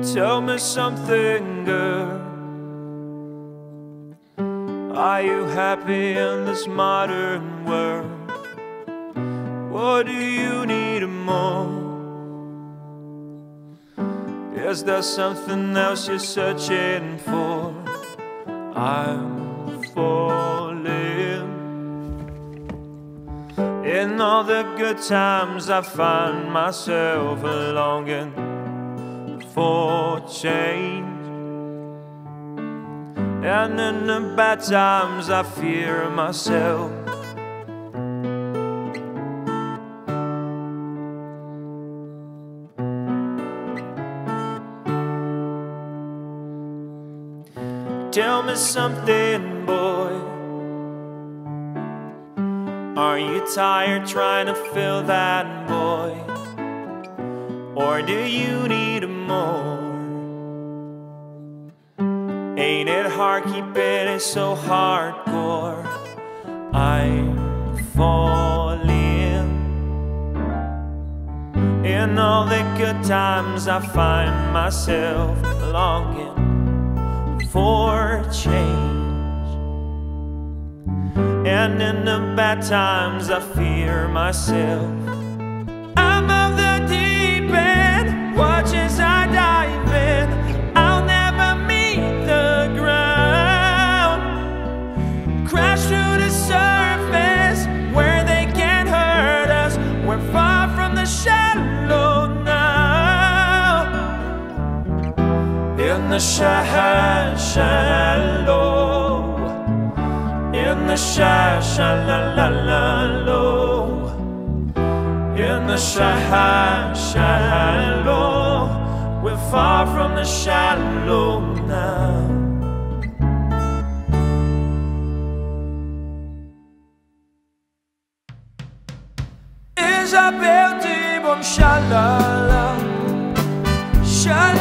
Tell me something, girl. Are you happy in this modern world? Or do you need more? Is there something else you're searching for? I'm falling. In all the good times I find myself longing for change, and in the bad times I fear myself. Tell me something, boy. Are you tired trying to fill that void? Or do you need more? Ain't it hard keeping it so hardcore? I'm falling. In all the good times I find myself longing for change, and in the bad times I fear myself. I'm of the deep end, watch as I dive in. I'll never meet the ground, crash through the surface where they can't hurt us. We're far from the shallow now, in the shallow, in the shallow, in the shallow. We're far from the shallow now. Isabel, ti bom shalala, shalala.